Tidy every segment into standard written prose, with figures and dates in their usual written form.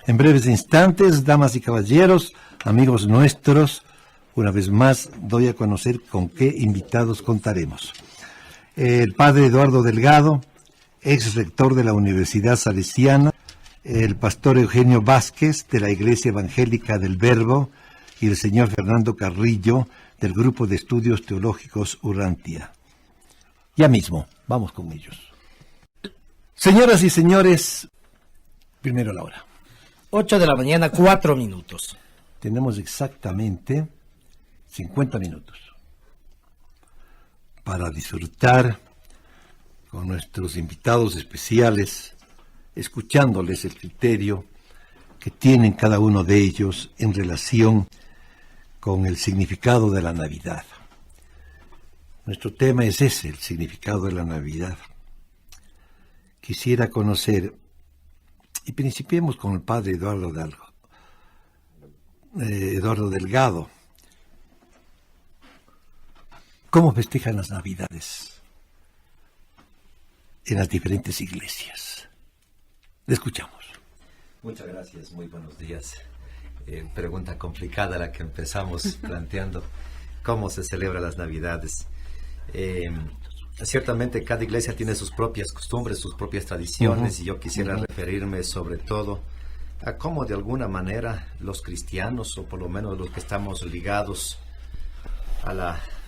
En breves instantes, damas y caballeros, amigos nuestros, una vez más doy a conocer con qué invitados contaremos. El padre Eduardo Delgado, ex rector de la Universidad Salesiana, el pastor Eugenio Vázquez de la Iglesia Evangélica del Verbo y el señor Fernando Carrillo del Grupo de Estudios Teológicos Urantia. Ya mismo, vamos con ellos. Señoras y señores, primero la hora. 8 de la mañana, 4 minutos. Tenemos exactamente 50 minutos para disfrutar con nuestros invitados especiales, escuchándoles el criterio que tienen cada uno de ellos en relación con el significado de la Navidad. Nuestro tema es ese, el significado de la Navidad. Quisiera conocer, y principiemos con el padre Eduardo Delgado. ¿Cómo festejan las Navidades en las diferentes iglesias? Le escuchamos. Muchas gracias, muy buenos días. Pregunta complicada la que empezamos planteando. ¿Cómo se celebran las Navidades? Ciertamente cada iglesia tiene sus propias costumbres, sus propias tradiciones, y yo quisiera referirme sobre todo a cómo de alguna manera los cristianos, o por lo menos los que estamos ligados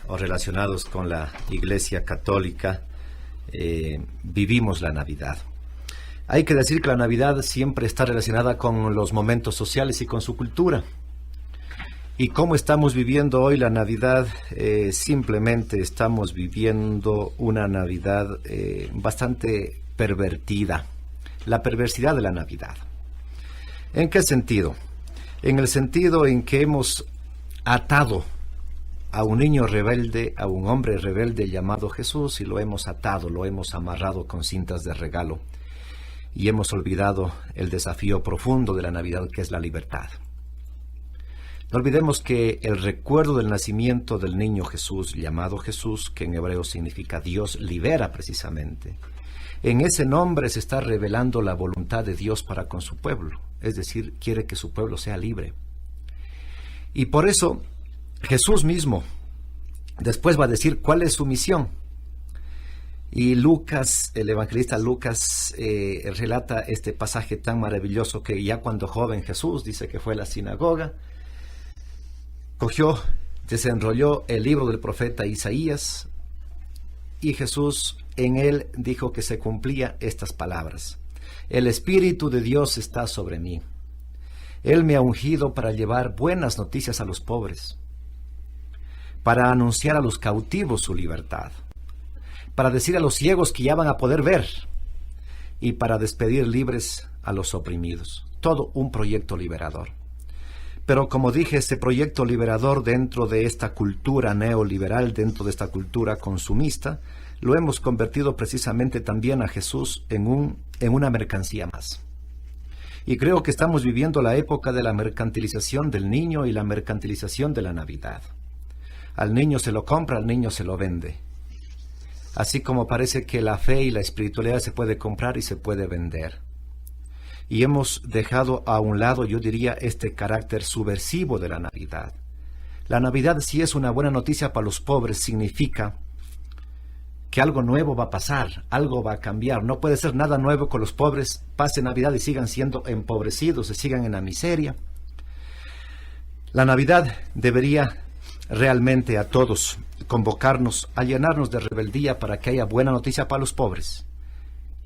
o relacionados con la Iglesia Católica, vivimos la Navidad. Hay que decir que la Navidad siempre está relacionada con los momentos sociales y con su cultura. Y cómo estamos viviendo hoy la Navidad, simplemente estamos viviendo una Navidad bastante pervertida. La perversidad de la Navidad. ¿En qué sentido? En el sentido en que hemos atado a un niño rebelde, a un hombre rebelde llamado Jesús, y lo hemos atado, lo hemos amarrado con cintas de regalo. Y hemos olvidado el desafío profundo de la Navidad, que es la libertad. No olvidemos que el recuerdo del nacimiento del niño Jesús, llamado Jesús, que en hebreo significa Dios libera precisamente, en ese nombre se está revelando la voluntad de Dios para con su pueblo, es decir, quiere que su pueblo sea libre. Y por eso Jesús mismo después va a decir cuál es su misión. Y Lucas, el evangelista Lucas, relata este pasaje tan maravilloso que ya cuando joven Jesús, dice que fue a la sinagoga, cogió, desenrolló el libro del profeta Isaías, y Jesús en él dijo que se cumplía estas palabras: el Espíritu de Dios está sobre mí. Él me ha ungido para llevar buenas noticias a los pobres, para anunciar a los cautivos su libertad, para decir a los ciegos que ya van a poder ver, y para despedir libres a los oprimidos. Todo un proyecto liberador. Pero como dije, este proyecto liberador dentro de esta cultura neoliberal, dentro de esta cultura consumista, lo hemos convertido precisamente también a Jesús en una mercancía más. Y creo que estamos viviendo la época de la mercantilización del niño y la mercantilización de la Navidad. Al niño se lo compra, al niño se lo vende. Así como parece que la fe y la espiritualidad se puede comprar y se puede vender. Y hemos dejado a un lado, yo diría, este carácter subversivo de la Navidad. La Navidad, si es una buena noticia para los pobres, significa que algo nuevo va a pasar, algo va a cambiar. No puede ser nada nuevo con los pobres, pase Navidad y sigan siendo empobrecidos, se sigan en la miseria. La Navidad debería realmente a todos convocarnos a llenarnos de rebeldía para que haya buena noticia para los pobres.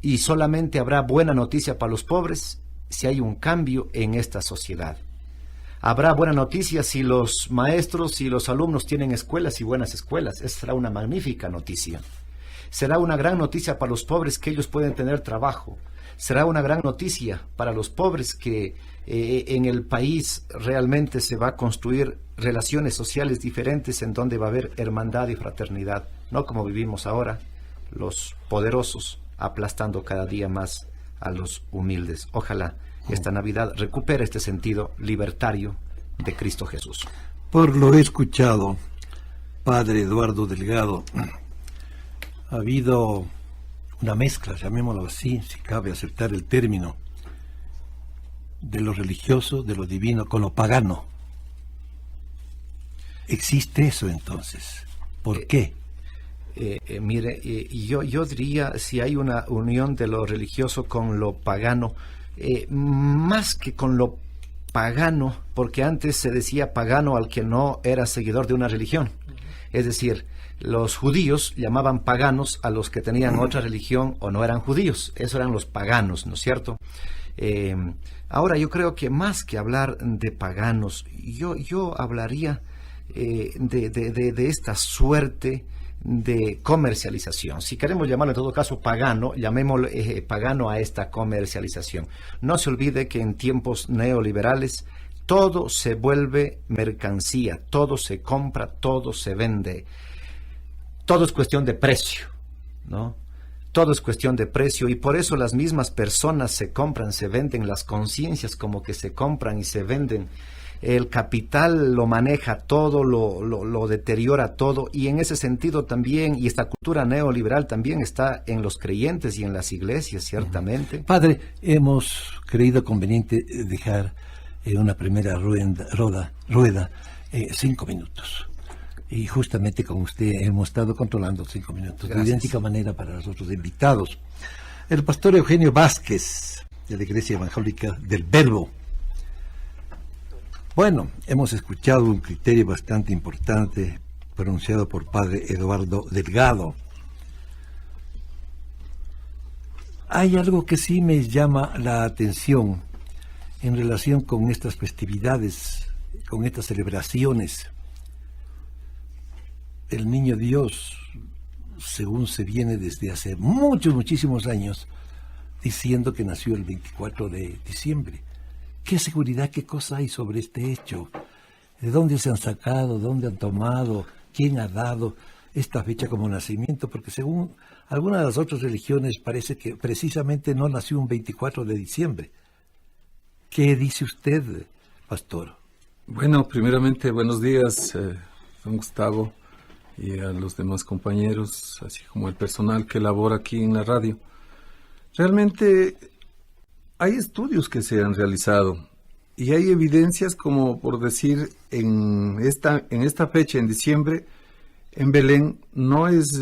Y solamente habrá buena noticia para los pobres si hay un cambio en esta sociedad. Habrá buena noticia si los maestros y los alumnos tienen escuelas y buenas escuelas. Esa será una magnífica noticia. Será una gran noticia para los pobres que ellos pueden tener trabajo. Será una gran noticia para los pobres que en el país realmente se va a construir relaciones sociales diferentes en donde va a haber hermandad y fraternidad. No como vivimos ahora, los poderosos aplastando cada día más a los humildes. Ojalá esta Navidad recupere este sentido libertario de Cristo Jesús. Por lo escuchado, padre Eduardo Delgado, ha habido una mezcla, llamémoslo así, si cabe aceptar el término, de lo religioso, de lo divino, con lo pagano. ¿Existe eso entonces? ¿Por qué? Mire, yo diría, si hay una unión de lo religioso con lo pagano, más que con lo pagano, porque antes se decía pagano al que no era seguidor de una religión. Es decir, los judíos llamaban paganos a los que tenían otra religión o no eran judíos. Esos eran los paganos, ¿no es cierto? Ahora yo creo que más que hablar de paganos, yo hablaría de esta suerte de comercialización. Si queremos llamarlo en todo caso pagano, llamémoslo pagano a esta comercialización. No se olvide que en tiempos neoliberales todo se vuelve mercancía, todo se compra, todo se vende. Todo es cuestión de precio, ¿no? Todo es cuestión de precio y por eso las mismas personas se compran, se venden, las conciencias como que se compran y se venden. El capital lo maneja todo, lo deteriora todo y en ese sentido también, y esta cultura neoliberal también está en los creyentes y en las iglesias, ciertamente. Padre, hemos creído conveniente dejar una primera rueda 5 minutos. Y justamente con usted hemos estado controlando 5 minutos. Gracias. De idéntica manera para los otros invitados. El pastor Eugenio Vázquez, de la Iglesia Evangélica del Verbo. Bueno, hemos escuchado un criterio bastante importante pronunciado por Padre Eduardo Delgado. Hay algo que sí me llama la atención en relación con estas festividades, con estas celebraciones. El niño Dios, según se viene desde hace muchísimos años, diciendo que nació el 24 de diciembre. ¿Qué seguridad, qué cosa hay sobre este hecho? ¿De dónde se han sacado, dónde han tomado, quién ha dado esta fecha como nacimiento? Porque según algunas de las otras religiones parece que precisamente no nació un 24 de diciembre. ¿Qué dice usted, pastor? Bueno, primeramente, buenos días, don Gustavo, y a los demás compañeros, así como el personal que labora aquí en la radio. Realmente hay estudios que se han realizado y hay evidencias como por decir en esta fecha, en diciembre, en Belén, no es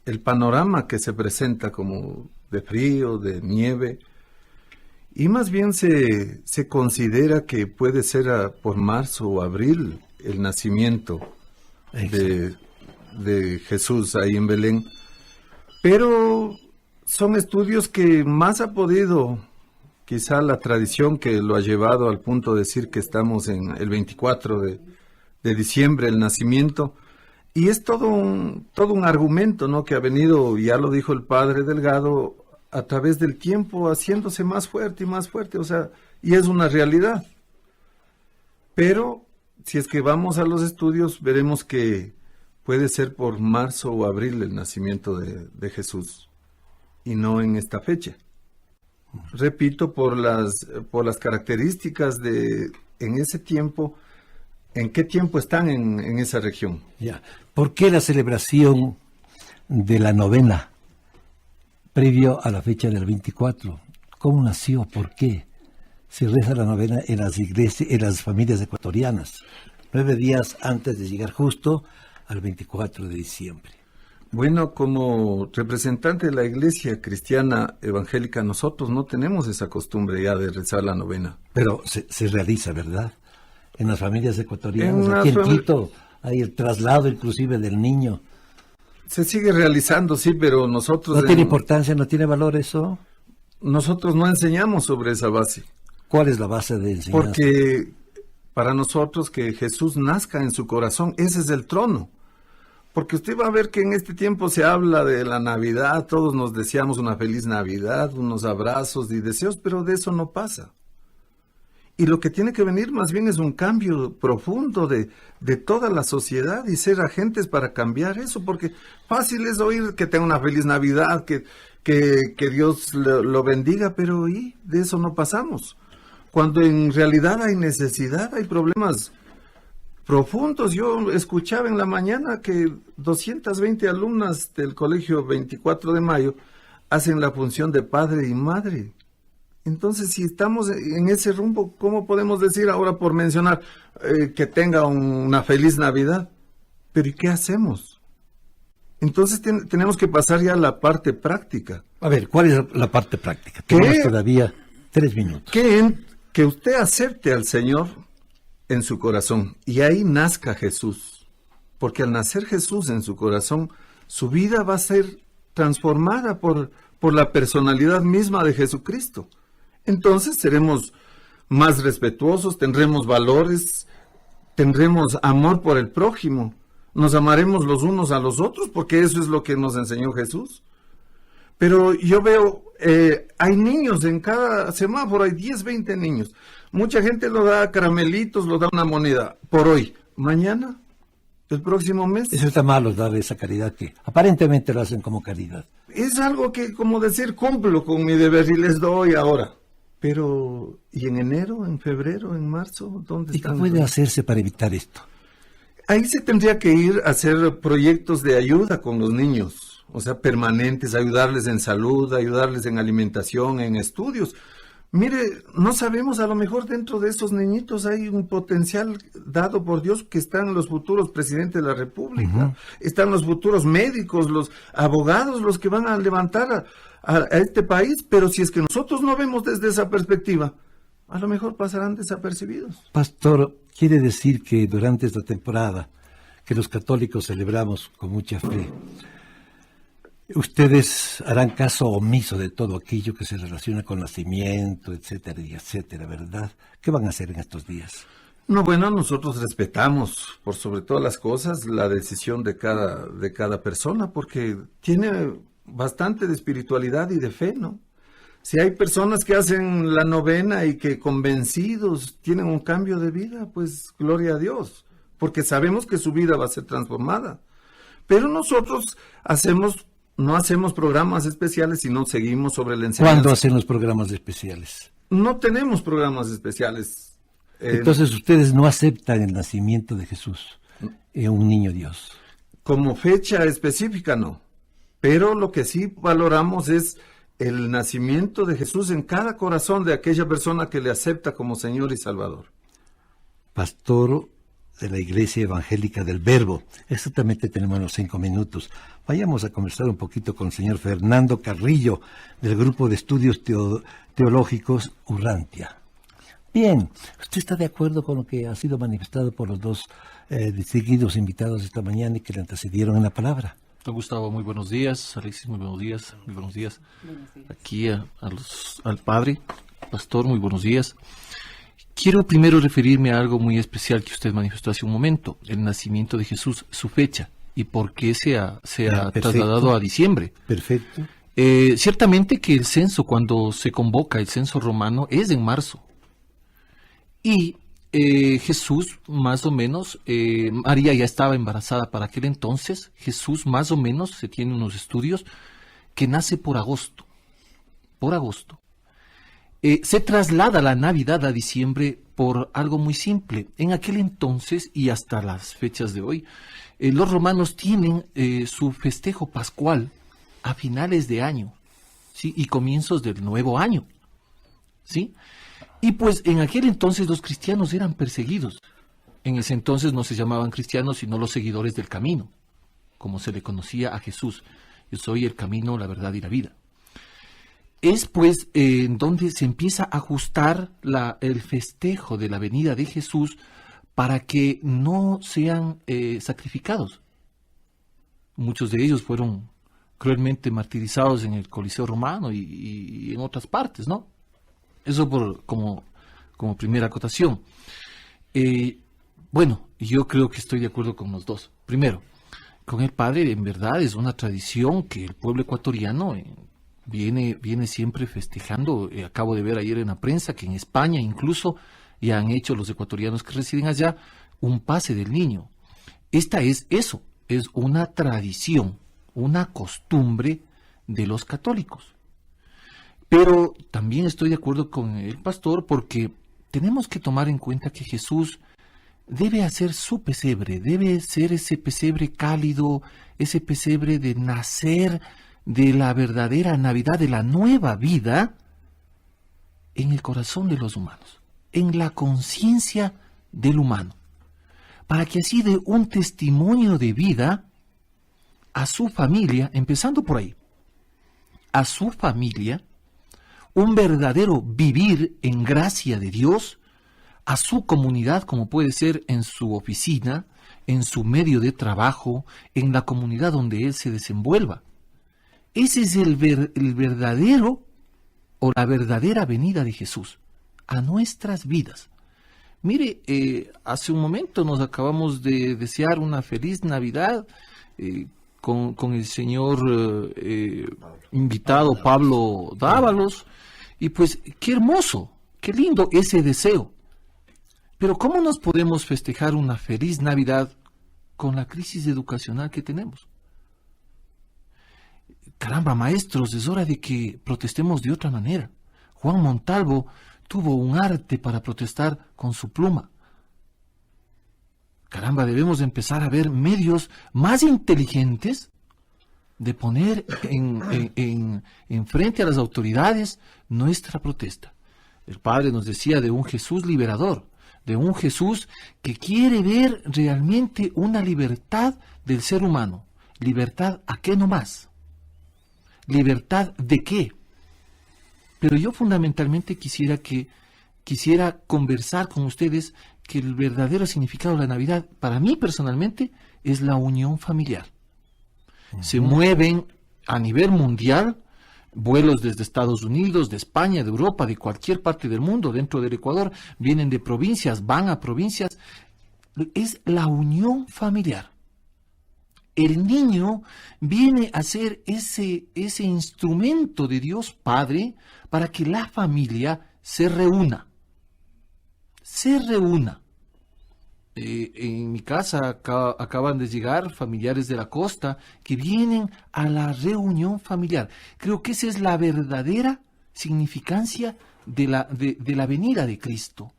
el panorama que se presenta como de frío, de nieve, y más bien se considera que puede ser por marzo o abril el nacimiento de Jesús ahí en Belén. Pero son estudios que más ha podido, quizá la tradición que lo ha llevado al punto de decir que estamos en el 24 de diciembre, el nacimiento, y es todo un argumento, ¿no?, que ha venido, ya lo dijo el padre Delgado, a través del tiempo haciéndose más fuerte y más fuerte, o sea, y es una realidad. Pero si es que vamos a los estudios, veremos que puede ser por marzo o abril el nacimiento de Jesús, y no en esta fecha. Repito, por las características en ese tiempo, ¿en qué tiempo están en esa región? Ya. ¿Por qué la celebración de la novena previo a la fecha del 24? ¿Cómo nació? ¿Por qué se reza la novena en las iglesias, en las familias ecuatorianas, 9 días antes de llegar justo al 24 de diciembre? Bueno, como representante de la Iglesia Cristiana Evangélica, nosotros no tenemos esa costumbre ya de rezar la novena. Pero se realiza, ¿verdad? En las familias ecuatorianas, aquí en Quito, hay el traslado inclusive del niño. Se sigue realizando, sí, pero nosotros... ¿No tiene importancia, no tiene valor eso? Nosotros no enseñamos sobre esa base. ¿Cuál es la base de enseñanza? Porque para nosotros que Jesús nazca en su corazón, ese es el trono. Porque usted va a ver que en este tiempo se habla de la Navidad, todos nos deseamos una feliz Navidad, unos abrazos y deseos, pero de eso no pasa. Y lo que tiene que venir más bien es un cambio profundo de toda la sociedad y ser agentes para cambiar eso, porque fácil es oír que tenga una feliz Navidad, que Dios lo bendiga, pero ¿y? De eso no pasamos. Cuando en realidad hay necesidad, hay problemas profundos. Yo escuchaba en la mañana que 220 alumnas del colegio 24 de mayo hacen la función de padre y madre Entonces, si estamos en ese rumbo, ¿cómo podemos decir ahora, por mencionar, que tenga una feliz Navidad? Pero ¿y qué hacemos? Entonces tenemos que pasar ya a la parte práctica. A ver, ¿cuál es la parte práctica? ¿Qué? Tenemos todavía 3 minutos. Que usted acepte al Señor en su corazón y ahí nazca Jesús. Porque al nacer Jesús en su corazón, su vida va a ser transformada por la personalidad misma de Jesucristo. Entonces seremos más respetuosos, tendremos valores, tendremos amor por el prójimo, nos amaremos los unos a los otros, porque eso es lo que nos enseñó Jesús. Pero yo veo, hay niños en cada semáforo, hay 10, 20 niños. Mucha gente lo da caramelitos, lo da una moneda por hoy. Mañana, el próximo mes. Eso está malo, dar esa caridad que aparentemente lo hacen como caridad. Es algo que, como decir, cumplo con mi deber y les doy ahora. Pero, ¿y en enero, en febrero, en marzo? ¿Dónde ¿Y qué están? puede hacerse para evitar esto? Ahí se tendría que ir a hacer proyectos de ayuda con los niños, o sea, permanentes, ayudarles en salud, ayudarles en alimentación, en estudios. Mire, no sabemos, a lo mejor dentro de estos niñitos hay un potencial dado por Dios, que están los futuros presidentes de la República, están los futuros médicos, los abogados, los que van a levantar a este país, pero si es que nosotros no vemos desde esa perspectiva, a lo mejor pasarán desapercibidos. Pastor, quiere decir que durante esta temporada que los católicos celebramos con mucha fe, ustedes harán caso omiso de todo aquello que se relaciona con nacimiento, etcétera, y etcétera, ¿verdad? ¿Qué van a hacer en estos días? No, bueno, nosotros respetamos, por sobre todas las cosas, la decisión de cada persona, porque tiene bastante de espiritualidad y de fe, ¿no? Si hay personas que hacen la novena y que convencidos tienen un cambio de vida, pues gloria a Dios, porque sabemos que su vida va a ser transformada. Pero nosotros no hacemos programas especiales, sino seguimos sobre la enseñanza. ¿Cuándo hacen los programas especiales? No tenemos programas especiales. Entonces ustedes no aceptan el nacimiento de Jesús, un niño Dios. Como fecha específica, no. Pero lo que sí valoramos es el nacimiento de Jesús en cada corazón de aquella persona que le acepta como Señor y Salvador. Pastor de la Iglesia Evangélica del Verbo. Exactamente tenemos los 5 minutos. Vayamos a conversar un poquito con el señor Fernando Carrillo, del Grupo de Estudios Teológicos Urrantia. Bien, ¿usted está de acuerdo con lo que ha sido manifestado por los dos distinguidos invitados esta mañana y que le antecedieron en la palabra? Don Gustavo, muy buenos días. Alexis, muy buenos días. Muy buenos días. Aquí al padre, pastor, muy buenos días. Quiero primero referirme a algo muy especial que usted manifestó hace un momento, el nacimiento de Jesús, su fecha y por qué se ha trasladado a diciembre. Perfecto. Ciertamente que el censo, cuando se convoca el censo romano, es en marzo. Y Jesús, más o menos, María ya estaba embarazada para aquel entonces. Jesús, más o menos, se tiene unos estudios, que nace por agosto. Por agosto. Se traslada la Navidad a diciembre por algo muy simple. En aquel entonces, y hasta las fechas de hoy, los romanos tienen su festejo pascual a finales de año, ¿sí? Y comienzos del nuevo año, ¿sí? Y pues en aquel entonces los cristianos eran perseguidos. En ese entonces no se llamaban cristianos, sino los seguidores del camino, como se le conocía a Jesús. Yo soy el camino, la verdad y la vida. Es pues en donde se empieza a ajustar el festejo de la venida de Jesús para que no sean sacrificados. Muchos de ellos fueron cruelmente martirizados en el Coliseo Romano y en otras partes, ¿no? Eso como primera acotación. Bueno, yo creo que estoy de acuerdo con los dos. Primero, con el padre, en verdad es una tradición que el pueblo ecuatoriano viene siempre festejando. Acabo de ver ayer en la prensa que en España incluso ya han hecho los ecuatorianos que residen allá un pase del niño. Esta es una tradición, una costumbre de los católicos. Pero también estoy de acuerdo con el pastor porque tenemos que tomar en cuenta que Jesús debe hacer su pesebre, debe ser ese pesebre cálido, ese pesebre de nacer de la verdadera Navidad, de la nueva vida en el corazón de los humanos, en la conciencia del humano, para que así dé un testimonio de vida a su familia, empezando por ahí, a su familia, un verdadero vivir en gracia de Dios, a su comunidad, como puede ser en su oficina, en su medio de trabajo, en la comunidad donde él se desenvuelva. Ese es el verdadero o la verdadera venida de Jesús a nuestras vidas. Mire, hace un momento nos acabamos de desear una feliz Navidad con el señor invitado Pablo Dávalos, y pues qué hermoso, qué lindo ese deseo. Pero ¿cómo nos podemos festejar una feliz Navidad con la crisis educacional que tenemos? Caramba, maestros, es hora de que protestemos de otra manera. Juan Montalvo tuvo un arte para protestar con su pluma. Caramba, debemos empezar a ver medios más inteligentes de poner en frente a las autoridades nuestra protesta. El Padre nos decía de un Jesús liberador, de un Jesús que quiere ver realmente una libertad del ser humano. ¿Libertad a qué nomás? ¿Libertad de qué? Pero yo fundamentalmente quisiera conversar con ustedes que el verdadero significado de la Navidad, para mí personalmente, es la unión familiar. Se mueven a nivel mundial vuelos desde Estados Unidos, de España, de Europa, de cualquier parte del mundo, dentro del Ecuador, vienen de provincias, van a provincias. Es la unión familiar. El niño viene a ser ese instrumento de Dios Padre para que la familia se reúna. Se reúna. En mi casa acaban de llegar familiares de la costa que vienen a la reunión familiar. Creo que esa es la verdadera significancia de la venida de Cristo.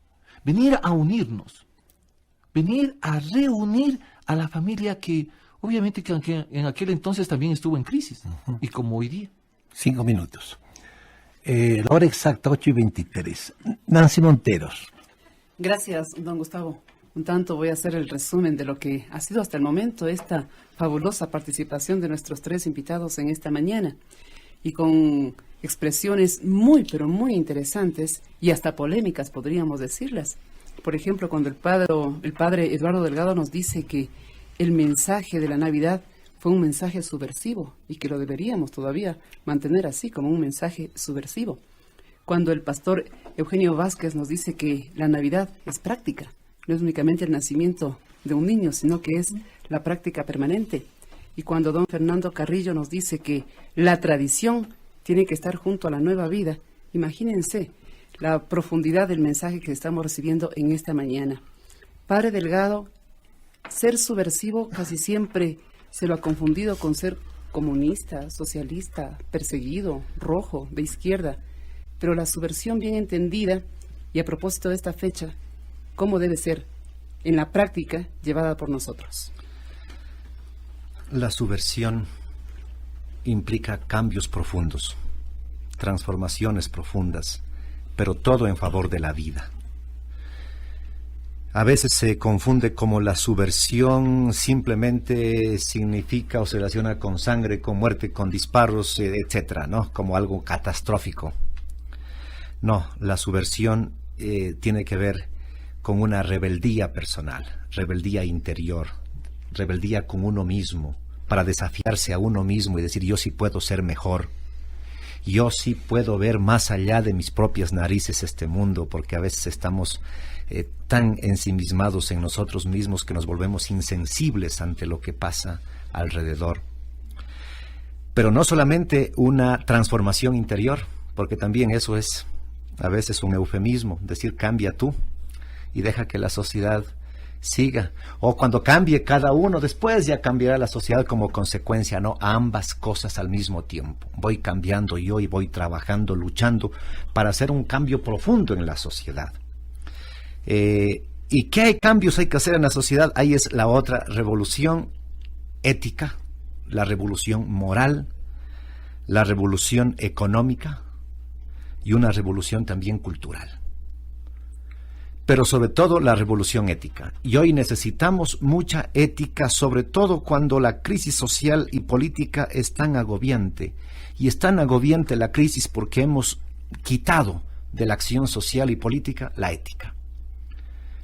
Venir a unirnos. Venir a reunir a la familia que obviamente que en aquel entonces también estuvo en crisis, y como hoy día. 5 minutos. La hora exacta, 8:23. Nancy Monteros. Gracias, don Gustavo. Un tanto voy a hacer el resumen de lo que ha sido hasta el momento esta fabulosa participación de nuestros 3 invitados en esta mañana, y con expresiones muy, pero muy interesantes y hasta polémicas, podríamos decirlas. Por ejemplo, cuando el padre Eduardo Delgado nos dice que el mensaje de la Navidad fue un mensaje subversivo y que lo deberíamos todavía mantener así, como un mensaje subversivo. Cuando el pastor Eugenio Vázquez nos dice que la Navidad es práctica, no es únicamente el nacimiento de un niño, sino que es la práctica permanente. Y cuando don Fernando Carrillo nos dice que la tradición tiene que estar junto a la nueva vida, imagínense la profundidad del mensaje que estamos recibiendo en esta mañana. Padre Delgado, ser subversivo casi siempre se lo ha confundido con ser comunista, socialista, perseguido, rojo, de izquierda. Pero la subversión bien entendida, y a propósito de esta fecha, ¿cómo debe ser en la práctica llevada por nosotros? La subversión implica cambios profundos, transformaciones profundas, pero todo en favor de la vida. A veces se confunde como la subversión simplemente significa o se relaciona con sangre, con muerte, con disparos, etcétera, ¿no? Como algo catastrófico. No, la subversión tiene que ver con una rebeldía personal, rebeldía interior, rebeldía con uno mismo, para desafiarse a uno mismo y decir: yo sí puedo ser mejor. Yo sí puedo ver más allá de mis propias narices este mundo, porque a veces estamos tan ensimismados en nosotros mismos que nos volvemos insensibles ante lo que pasa alrededor. Pero no solamente una transformación interior, porque también eso es a veces un eufemismo, decir cambia tú y deja que la sociedad siga. O cuando cambie cada uno, después ya cambiará la sociedad como consecuencia. No, ambas cosas al mismo tiempo. Voy cambiando yo y voy trabajando, luchando para hacer un cambio profundo en la sociedad. ¿Y qué cambios hay que hacer en la sociedad? Ahí es la otra revolución ética, la revolución moral, la revolución económica, y una revolución también cultural. Pero sobre todo la revolución ética. Y hoy necesitamos mucha ética, sobre todo cuando la crisis social y política es tan agobiante. Y es tan agobiante la crisis porque hemos quitado de la acción social y política la ética,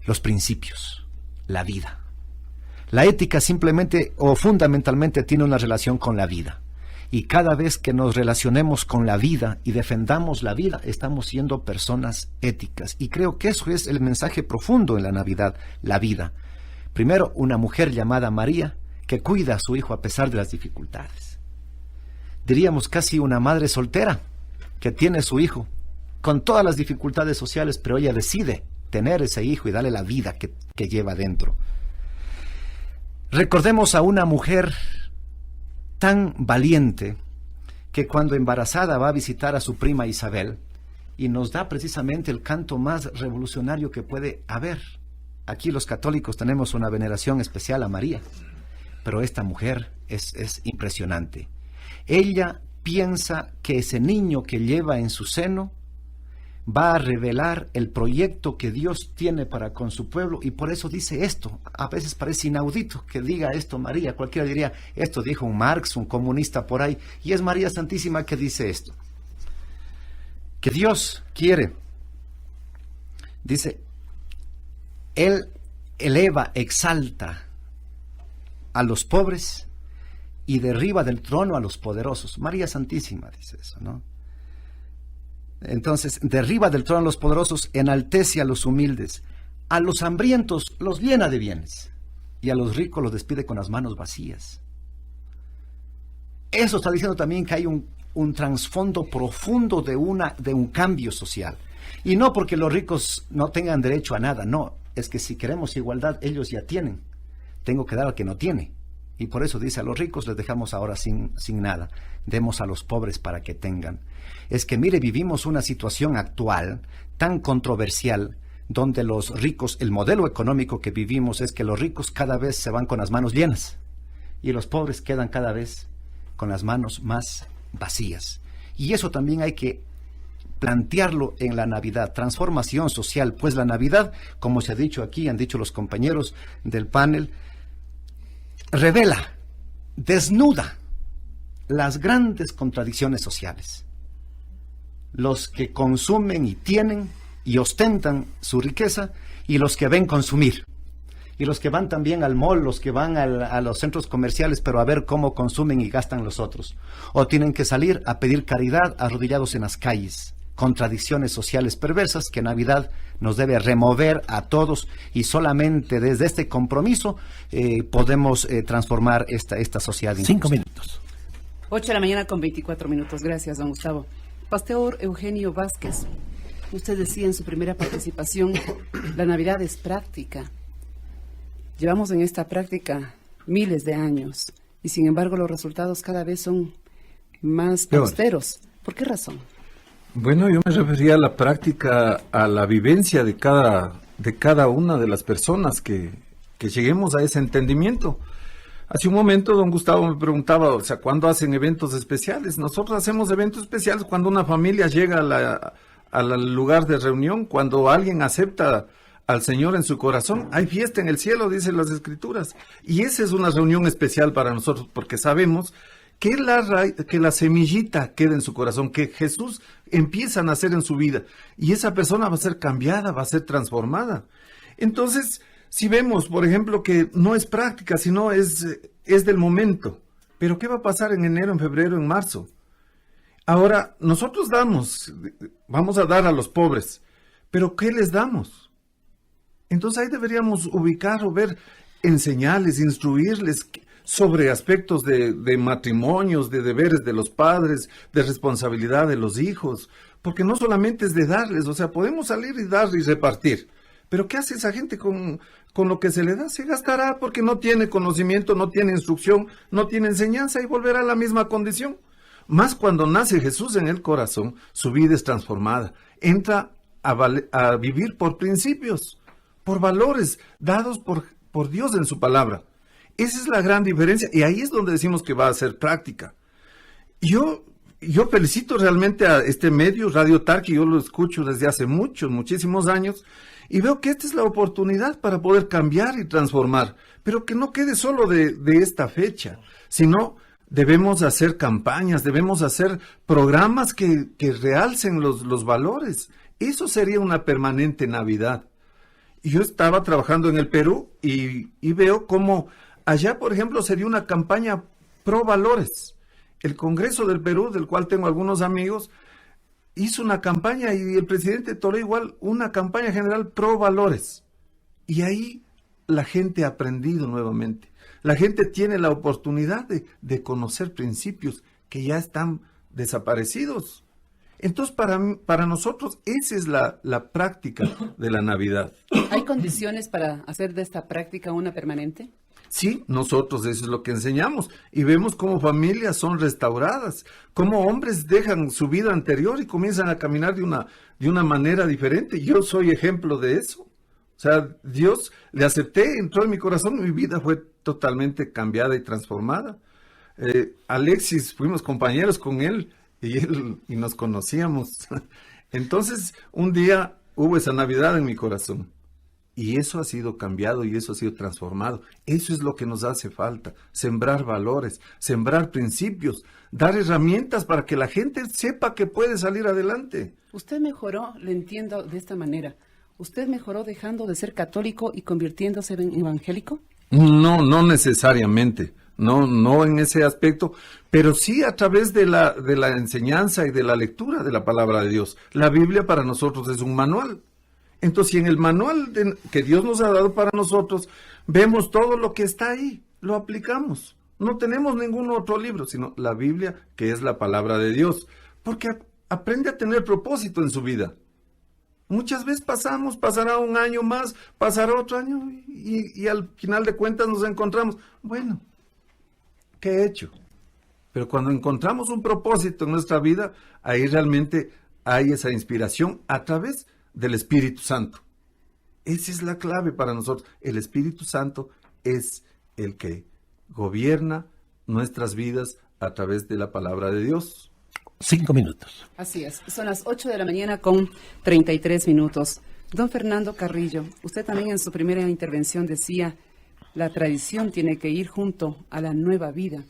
los principios, la vida. La ética simplemente o fundamentalmente tiene una relación con la vida. Y cada vez que nos relacionemos con la vida y defendamos la vida, estamos siendo personas éticas. Y creo que eso es el mensaje profundo en la Navidad, la vida. Primero, una mujer llamada María que cuida a su hijo a pesar de las dificultades. Diríamos casi una madre soltera que tiene a su hijo con todas las dificultades sociales, pero ella decide tener ese hijo y darle la vida que lleva dentro. Recordemos a una mujer tan valiente que cuando embarazada va a visitar a su prima Isabel y nos da precisamente el canto más revolucionario que puede haber. Aquí los católicos tenemos una veneración especial a María, pero esta mujer es impresionante. Ella piensa que ese niño que lleva en su seno va a revelar el proyecto que Dios tiene para con su pueblo, y por eso dice esto. A veces parece inaudito que diga esto María. Cualquiera diría, esto dijo un Marx, un comunista por ahí, y es María Santísima que dice esto. Que Dios quiere, dice, Él eleva, exalta a los pobres y derriba del trono a los poderosos. María Santísima dice eso, ¿no? Entonces, derriba del trono a los poderosos, enaltece a los humildes, a los hambrientos los llena de bienes, y a los ricos los despide con las manos vacías. Eso está diciendo también que hay un trasfondo profundo de un cambio social. Y no porque los ricos no tengan derecho a nada, no, es que si queremos igualdad, ellos ya tienen. Tengo que dar al que no tiene. Y por eso dice, a los ricos les dejamos ahora sin nada. Demos a los pobres para que tengan. Es que mire, vivimos una situación actual tan controversial, donde los ricos, el modelo económico que vivimos es que los ricos cada vez se van con las manos llenas y los pobres quedan cada vez con las manos más vacías. Y eso también hay que plantearlo en la Navidad, transformación social, pues la Navidad, como se ha dicho aquí, han dicho los compañeros del panel, revela, desnuda las grandes contradicciones sociales. Los que consumen y tienen y ostentan su riqueza, y los que ven consumir, y los que van también al mall, los que van a los centros comerciales, pero a ver cómo consumen y gastan los otros, o tienen que salir a pedir caridad arrodillados en las calles. Contradicciones sociales perversas que Navidad nos debe remover a todos, y solamente desde este compromiso podemos transformar esta sociedad. 5 minutos. 8:24 a.m. Gracias, don Gustavo. Pastor Eugenio Vázquez, usted decía en su primera participación, la Navidad es práctica. Llevamos en esta práctica miles de años y sin embargo los resultados cada vez son más austeros. ¿Por qué razón? Bueno, yo me refería a la práctica, a la vivencia de cada una de las personas que lleguemos a ese entendimiento. Hace un momento don Gustavo me preguntaba, o sea, ¿cuándo hacen eventos especiales? Nosotros hacemos eventos especiales cuando una familia llega al lugar de reunión, cuando alguien acepta al Señor en su corazón. Hay fiesta en el cielo, dicen las Escrituras. Y esa es una reunión especial para nosotros, porque sabemos que la semillita queda en su corazón, que Jesús empieza a nacer en su vida, y esa persona va a ser cambiada, va a ser transformada. Entonces, si vemos, por ejemplo, que no es práctica, sino es del momento. Pero ¿qué va a pasar en enero, en febrero, en marzo? Ahora, nosotros vamos a dar a los pobres, pero ¿qué les damos? Entonces ahí deberíamos ubicar o ver, enseñarles, instruirles sobre aspectos de matrimonios, de deberes de los padres, de responsabilidad de los hijos, porque no solamente es de darles, o sea, podemos salir y dar y repartir, pero ¿qué hace esa gente con lo que se le da? Se gastará porque no tiene conocimiento, no tiene instrucción, no tiene enseñanza y volverá a la misma condición. Más cuando nace Jesús en el corazón, su vida es transformada, entra a vivir por principios, por valores dados por Dios en su palabra. Esa es la gran diferencia, y ahí es donde decimos que va a ser práctica. Yo yo felicito realmente a este medio, Radio Tarqui, yo lo escucho desde hace muchísimos años, y veo que esta es la oportunidad para poder cambiar y transformar, pero que no quede solo de esta fecha, sino debemos hacer campañas, debemos hacer programas que realcen los valores. Eso sería una permanente Navidad. Y yo estaba trabajando en el Perú y veo cómo allá, por ejemplo, sería una campaña pro valores. El Congreso del Perú, del cual tengo algunos amigos, hizo una campaña y el presidente Toledo igual una campaña general pro valores. Y ahí la gente ha aprendido nuevamente. La gente tiene la oportunidad de conocer principios que ya están desaparecidos. Entonces, para nosotros, esa es la práctica de la Navidad. ¿Hay condiciones para hacer de esta práctica una permanente? Sí, nosotros eso es lo que enseñamos y vemos cómo familias son restauradas, cómo hombres dejan su vida anterior y comienzan a caminar de una manera diferente. Yo soy ejemplo de eso. O sea, Dios le acepté, entró en mi corazón, mi vida fue totalmente cambiada y transformada. Alexis, fuimos compañeros con él y nos conocíamos. Entonces, un día hubo esa Navidad en mi corazón. Y eso ha sido cambiado y eso ha sido transformado. Eso es lo que nos hace falta. Sembrar valores, sembrar principios, dar herramientas para que la gente sepa que puede salir adelante. Usted mejoró, le entiendo de esta manera. ¿Usted mejoró dejando de ser católico y convirtiéndose en evangélico? No necesariamente. No en ese aspecto, pero sí a través de la enseñanza y de la lectura de la palabra de Dios. La Biblia para nosotros es un manual. Entonces, si en el manual que Dios nos ha dado para nosotros, vemos todo lo que está ahí, lo aplicamos. No tenemos ningún otro libro, sino la Biblia, que es la palabra de Dios. Porque aprende a tener propósito en su vida. Muchas veces pasará un año más, pasará otro año, y al final de cuentas nos encontramos, bueno, ¿qué he hecho? Pero cuando encontramos un propósito en nuestra vida, ahí realmente hay esa inspiración a través del Espíritu Santo. Esa es la clave para nosotros. El Espíritu Santo es el que gobierna nuestras vidas a través de la palabra de Dios. 5 minutos. Así es, son las 8 de la mañana con 33 minutos. Don Fernando Carrillo, usted también en su primera intervención decía, la tradición tiene que ir junto a la nueva vida.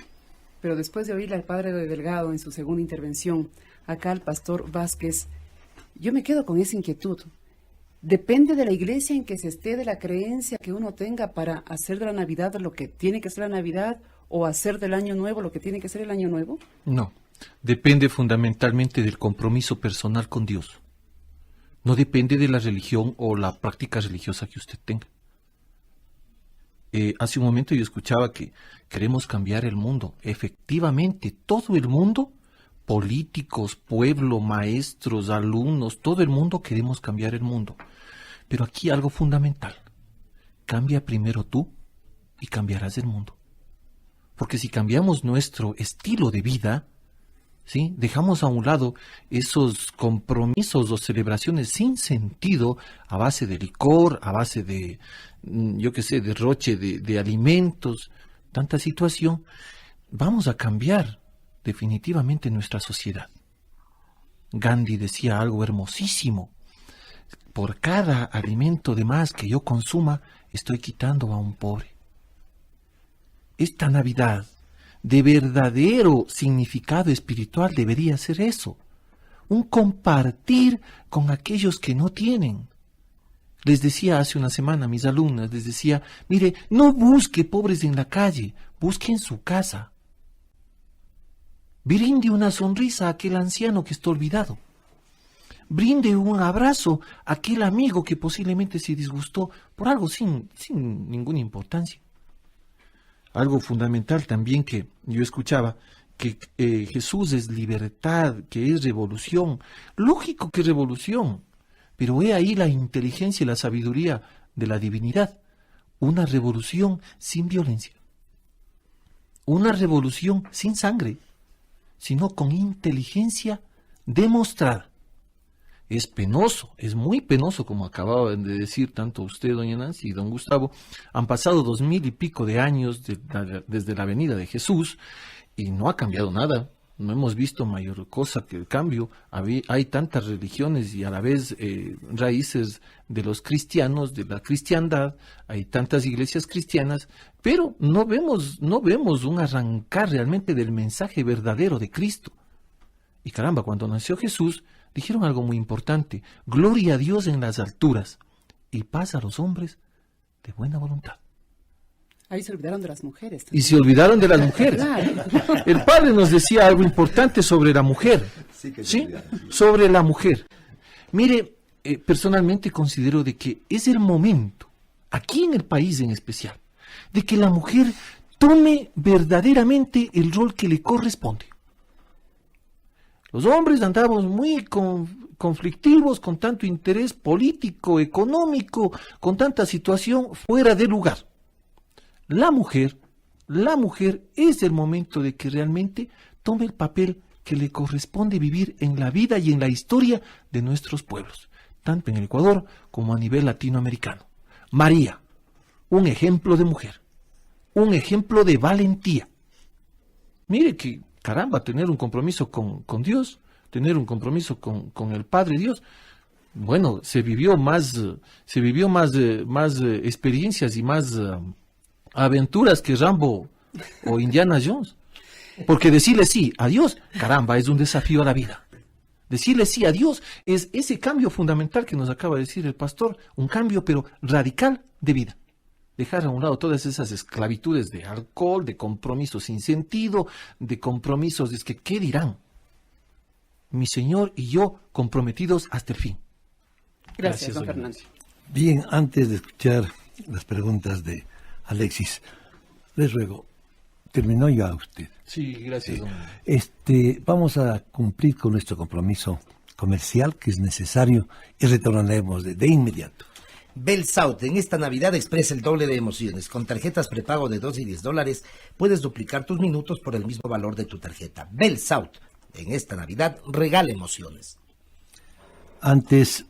Pero después de oírle al padre Delgado en su segunda intervención, acá al pastor Vázquez, yo me quedo con esa inquietud. ¿Depende de la iglesia en que se esté, de la creencia que uno tenga para hacer de la Navidad lo que tiene que ser la Navidad o hacer del Año Nuevo lo que tiene que ser el Año Nuevo? No, depende fundamentalmente del compromiso personal con Dios. No depende de la religión o la práctica religiosa que usted tenga. Hace un momento yo escuchaba que queremos cambiar el mundo. Efectivamente, todo el mundo, políticos, pueblo, maestros, alumnos, todo el mundo queremos cambiar el mundo. Pero aquí algo fundamental. Cambia primero tú y cambiarás el mundo. Porque si cambiamos nuestro estilo de vida, ¿sí? Dejamos a un lado esos compromisos o celebraciones sin sentido a base de licor, a base de, derroche de alimentos, tanta situación, vamos a cambiar definitivamente nuestra sociedad. Gandhi decía algo hermosísimo: por cada alimento de más que yo consuma, estoy quitando a un pobre. Esta Navidad, de verdadero significado espiritual, debería ser eso, un compartir con aquellos que no tienen. Les decía hace una semana a mis alumnas, les decía, mire, no busque pobres en la calle, busque en su casa. Brinde una sonrisa a aquel anciano que está olvidado. Brinde un abrazo a aquel amigo que posiblemente se disgustó por algo sin ninguna importancia. Algo fundamental también que yo escuchaba, que Jesús es libertad, que es revolución. Lógico que es revolución, pero he ahí la inteligencia y la sabiduría de la divinidad. Una revolución sin violencia. Una revolución sin sangre, sino con inteligencia demostrada. Es penoso, es muy penoso, como acababan de decir tanto usted, doña Nancy, y don Gustavo. Han pasado 2000 y pico de años desde la venida de Jesús y no ha cambiado nada. No hemos visto mayor cosa que el cambio. Hay tantas religiones y a la vez raíces de los cristianos, de la cristiandad, hay tantas iglesias cristianas, pero no vemos un arrancar realmente del mensaje verdadero de Cristo. Y caramba, cuando nació Jesús, dijeron algo muy importante: gloria a Dios en las alturas y paz a los hombres de buena voluntad. Ahí se olvidaron de las mujeres. Y se olvidaron de las mujeres. Claro. El padre nos decía algo importante sobre la mujer. ¿Sí? Sobre la mujer. Mire, personalmente considero de que es el momento, aquí en el país en especial, de que la mujer tome verdaderamente el rol que le corresponde. Los hombres andamos muy conflictivos, con tanto interés político, económico, con tanta situación fuera de lugar. La mujer es el momento de que realmente tome el papel que le corresponde vivir en la vida y en la historia de nuestros pueblos, tanto en el Ecuador como a nivel latinoamericano. María, un ejemplo de mujer, un ejemplo de valentía. Mire que, caramba, tener un compromiso con Dios, tener un compromiso con el Padre Dios. Bueno, se vivió más experiencias y más aventuras que Rambo o Indiana Jones. Porque decirle sí a Dios, caramba, es un desafío a la vida. Decirle sí a Dios es ese cambio fundamental que nos acaba de decir el pastor, un cambio pero radical de vida. Dejar a un lado todas esas esclavitudes de alcohol, de compromisos sin sentido, de compromisos de que, ¿qué dirán? Mi Señor y yo comprometidos hasta el fin. Gracias, don doña Fernando. Bien, antes de escuchar las preguntas de Alexis, les ruego, terminó ya usted. Sí, gracias. Vamos a cumplir con nuestro compromiso comercial que es necesario y retornaremos de inmediato. Bell South en esta Navidad expresa el doble de emociones. Con tarjetas prepago de $2 y $10 puedes duplicar tus minutos por el mismo valor de tu tarjeta. Bell South en esta Navidad regala emociones. Antes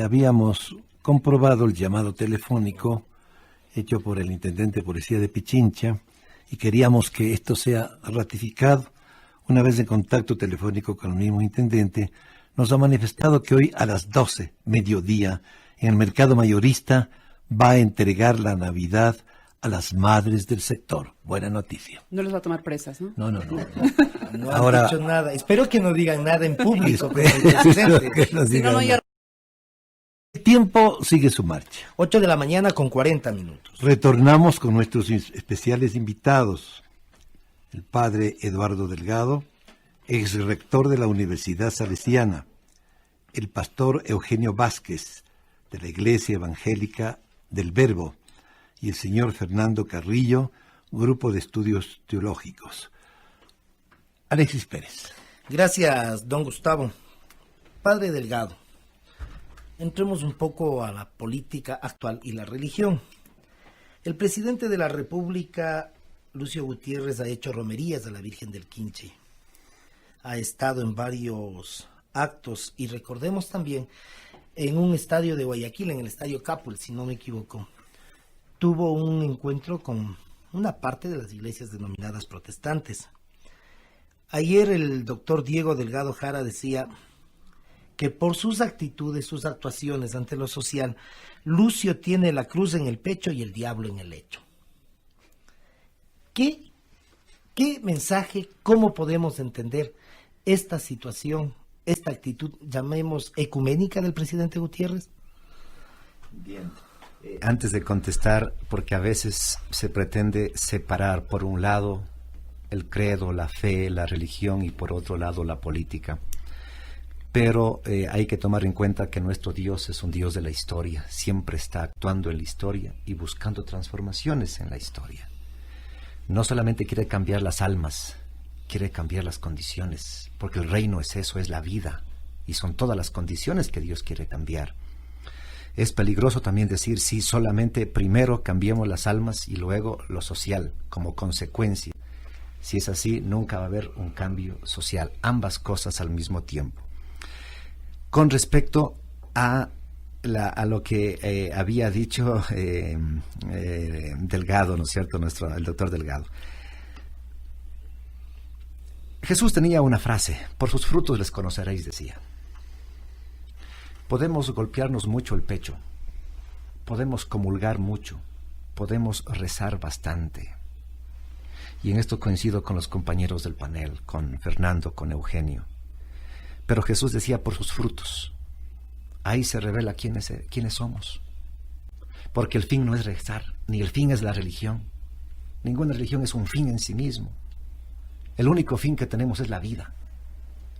habíamos comprobado el llamado telefónico hecho por el intendente de policía de Pichincha y queríamos que esto sea ratificado. Una vez en contacto telefónico con el mismo intendente, nos ha manifestado que hoy a las 12, mediodía, en el mercado mayorista va a entregar la Navidad a las madres del sector. Buena noticia. No les va a tomar presas, ¿no? No. No Ahora- han dicho nada. Espero que no digan nada en público con el presidente. Que nos Si digan no, no, ya- nada. El tiempo sigue su marcha. 8 de la mañana con 40 minutos. Retornamos con nuestros especiales invitados. El padre Eduardo Delgado, ex rector de la Universidad Salesiana. El pastor Eugenio Vázquez, de la Iglesia Evangélica del Verbo. Y el señor Fernando Carrillo, Grupo de Estudios Teológicos. Alexis Pérez. Gracias, don Gustavo. Padre Delgado, entremos un poco a la política actual y la religión. El presidente de la República, Lucio Gutiérrez, ha hecho romerías a la Virgen del Quinche. Ha estado en varios actos y recordemos también en un estadio de Guayaquil, en el estadio Capul, si no me equivoco, tuvo un encuentro con una parte de las iglesias denominadas protestantes. Ayer el doctor Diego Delgado Jara decía que por sus actitudes, sus actuaciones ante lo social, Lucio tiene la cruz en el pecho y el diablo en el lecho. ¿Qué mensaje, cómo podemos entender esta situación, esta actitud, llamemos ecuménica del presidente Gutiérrez? Bien. Antes de contestar, porque a veces se pretende separar por un lado el credo, la fe, la religión y por otro lado la política. Pero hay que tomar en cuenta que nuestro Dios es un Dios de la historia, siempre está actuando en la historia y buscando transformaciones en la historia. No solamente quiere cambiar las almas, quiere cambiar las condiciones, porque el reino es eso, es la vida, y son todas las condiciones que Dios quiere cambiar. Es peligroso también decir, sí, solamente primero cambiemos las almas y luego lo social, como consecuencia. Si es así, nunca va a haber un cambio social, ambas cosas al mismo tiempo. Con respecto a lo que había dicho Delgado, ¿no es cierto?, el doctor Delgado. Jesús tenía una frase: por sus frutos les conoceréis, decía. Podemos golpearnos mucho el pecho, podemos comulgar mucho, podemos rezar bastante. Y en esto coincido con los compañeros del panel, con Fernando, con Eugenio. Pero Jesús decía: por sus frutos. Ahí se revela quiénes somos. Porque el fin no es rezar, ni el fin es la religión. Ninguna religión es un fin en sí mismo. El único fin que tenemos es la vida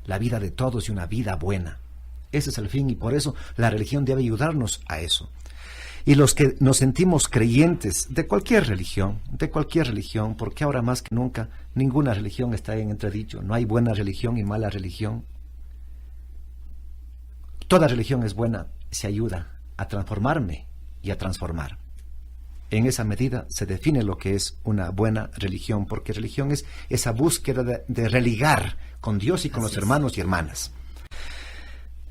de todos y una vida buena. Ese es el fin, y por eso la religión debe ayudarnos a eso. Y los que nos sentimos creyentes de cualquier religión, porque ahora más que nunca ninguna religión está en entredicho, no hay buena religión y mala religión. Toda religión es buena, se ayuda a transformarme y a transformar. En esa medida se define lo que es una buena religión, porque religión es esa búsqueda de religar con Dios y con los hermanos y hermanas.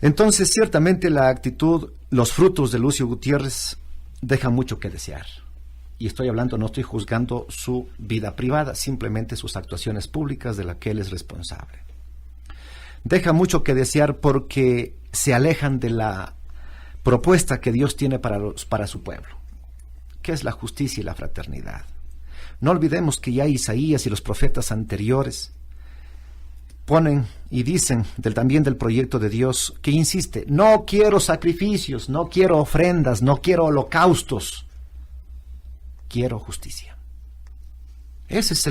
Entonces, ciertamente la actitud, los frutos de Lucio Gutiérrez dejan mucho que desear. Y estoy hablando, no estoy juzgando su vida privada, simplemente sus actuaciones públicas de las que él es responsable. Deja mucho que desear porque se alejan de la propuesta que Dios tiene para su pueblo, que es la justicia y la fraternidad. No olvidemos que ya Isaías y los profetas anteriores ponen y dicen también del proyecto de Dios, que insiste: no quiero sacrificios, no quiero ofrendas, no quiero holocaustos, quiero justicia. Esa es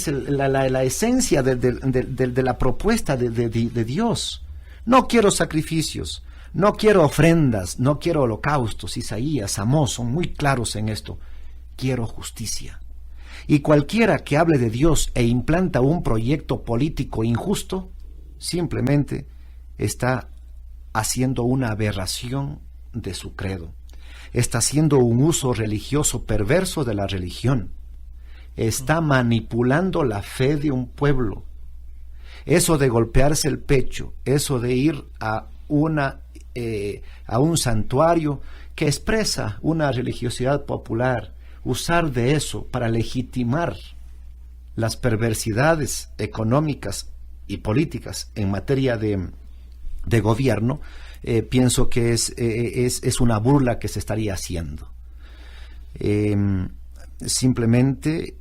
la esencia de la propuesta de Dios. No quiero sacrificios, no quiero ofrendas, no quiero holocaustos. Isaías, Amós son muy claros en esto. Quiero justicia. Y cualquiera que hable de Dios e implanta un proyecto político injusto, simplemente está haciendo una aberración de su credo. Está haciendo un uso religioso perverso de la religión. Está manipulando la fe de un pueblo. Eso de golpearse el pecho, eso de ir a un santuario que expresa una religiosidad popular, usar de eso para legitimar las perversidades económicas y políticas en materia de gobierno, pienso que es una burla que se estaría haciendo. Simplemente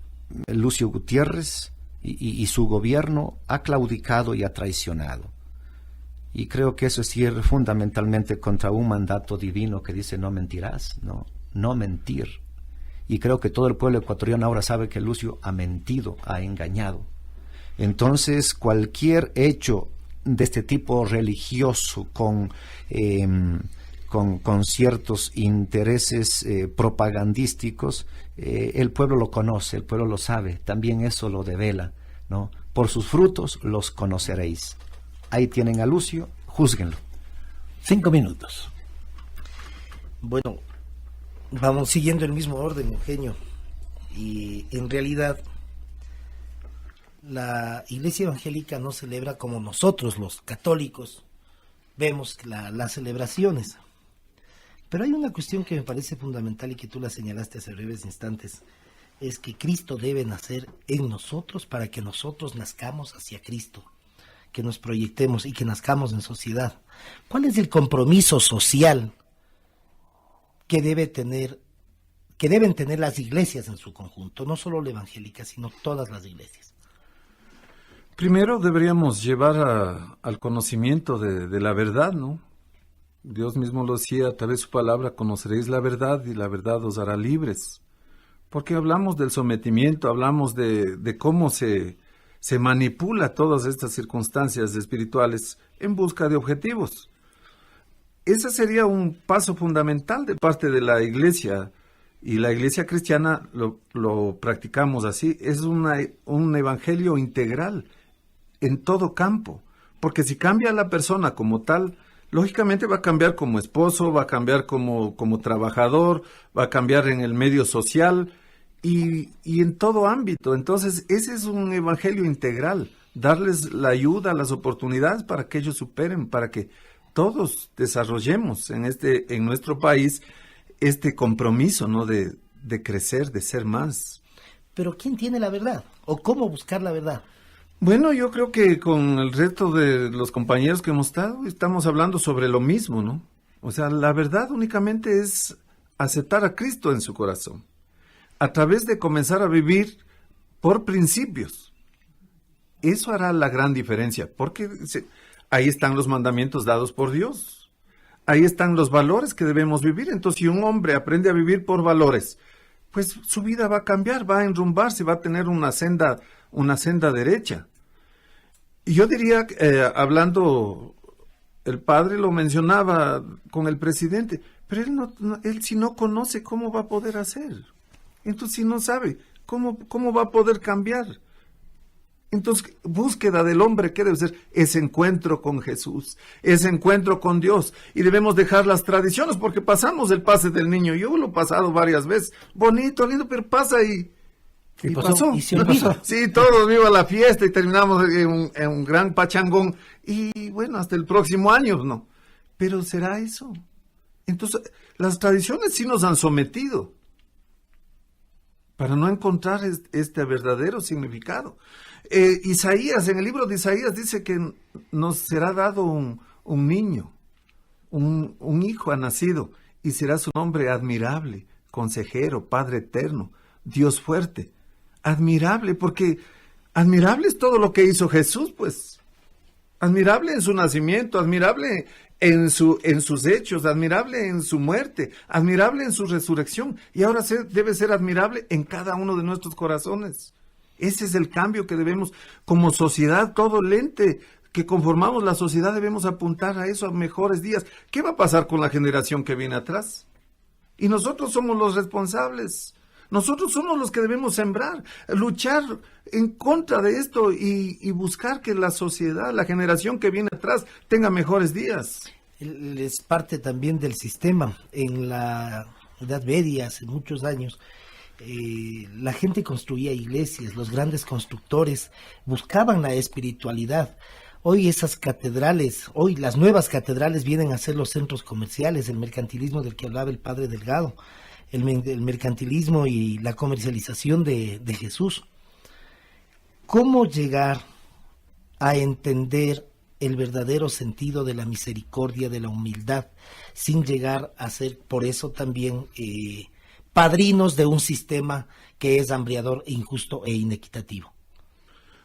Lucio Gutiérrez y su gobierno ha claudicado y ha traicionado. Y creo que eso es ir fundamentalmente contra un mandato divino que dice: no mentirás, no mentir. Y creo que todo el pueblo ecuatoriano ahora sabe que Lucio ha mentido, ha engañado. Entonces, cualquier hecho de este tipo religioso con ciertos intereses propagandísticos, el pueblo lo conoce, el pueblo lo sabe, también eso lo devela, ¿no? Por sus frutos los conoceréis. Ahí tienen a Lucio, júzguenlo. 5 minutos. Bueno, vamos siguiendo el mismo orden, Eugenio. Y en realidad, la Iglesia Evangélica no celebra como nosotros, los católicos, vemos las celebraciones. Pero hay una cuestión que me parece fundamental y que tú la señalaste hace breves instantes, es que Cristo debe nacer en nosotros para que nosotros nazcamos hacia Cristo, que nos proyectemos y que nazcamos en sociedad. ¿Cuál es el compromiso social que deben tener las iglesias en su conjunto? No solo la evangélica, sino todas las iglesias. Primero deberíamos llevar al conocimiento de la verdad, ¿no? Dios mismo lo decía a través de su palabra: conoceréis la verdad y la verdad os hará libres. Porque hablamos del sometimiento, hablamos de cómo se manipula todas estas circunstancias espirituales en busca de objetivos. Ese sería un paso fundamental de parte de la iglesia, y la iglesia cristiana lo practicamos así. Es un evangelio integral en todo campo, porque si cambia la persona como tal, lógicamente va a cambiar como esposo, va a cambiar como trabajador, va a cambiar en el medio social y en todo ámbito. Entonces, ese es un evangelio integral, darles la ayuda, las oportunidades para que ellos superen, para que todos desarrollemos en nuestro país este compromiso, ¿no? de crecer, de ser más. Pero ¿quién tiene la verdad? ¿O cómo buscar la verdad? Bueno, yo creo que con el resto de los compañeros que hemos estado, estamos hablando sobre lo mismo, ¿no? O sea, la verdad únicamente es aceptar a Cristo en su corazón, a través de comenzar a vivir por principios. Eso hará la gran diferencia, porque ahí están los mandamientos dados por Dios. Ahí están los valores que debemos vivir. Entonces, si un hombre aprende a vivir por valores, pues su vida va a cambiar, va a enrumbarse, va a tener una senda derecha. Y yo diría, hablando, el padre lo mencionaba con el presidente, pero él si no conoce, ¿cómo va a poder hacer? Entonces, si no sabe, ¿cómo va a poder cambiar? Entonces, búsqueda del hombre, ¿qué debe ser? Ese encuentro con Jesús, ese encuentro con Dios. Y debemos dejar las tradiciones, porque pasamos el pase del niño. Yo lo he pasado varias veces. Bonito, lindo, pero pasa y pasó. Y se olvida. Sí, todos viva la fiesta y terminamos en un gran pachangón. Y bueno, hasta el próximo año, ¿no? Pero ¿será eso? Entonces, las tradiciones sí nos han sometido para no encontrar este verdadero significado. Isaías, en el libro de Isaías dice que nos será dado un niño, un hijo ha nacido, y será su nombre admirable, consejero, Padre eterno, Dios fuerte. Admirable, porque admirable es todo lo que hizo Jesús, pues. Admirable en su nacimiento, admirable en sus hechos, admirable en su muerte, admirable en su resurrección, y ahora debe ser admirable en cada uno de nuestros corazones. Ese es el cambio que debemos, como sociedad, todo el ente que conformamos la sociedad, debemos apuntar a eso, a mejores días. ¿Qué va a pasar con la generación que viene atrás? Y nosotros somos los responsables. Nosotros somos los que debemos sembrar, luchar en contra de esto y buscar que la sociedad, la generación que viene atrás, tenga mejores días. Él es parte también del sistema. En la Edad Media, hace muchos años, la gente construía iglesias, los grandes constructores buscaban la espiritualidad. Hoy esas catedrales, hoy las nuevas catedrales vienen a ser los centros comerciales, el mercantilismo del que hablaba el padre Delgado, el mercantilismo y la comercialización de Jesús. ¿Cómo llegar a entender el verdadero sentido de la misericordia, de la humildad, sin llegar a ser por eso también padrinos de un sistema que es hambriador, injusto e inequitativo?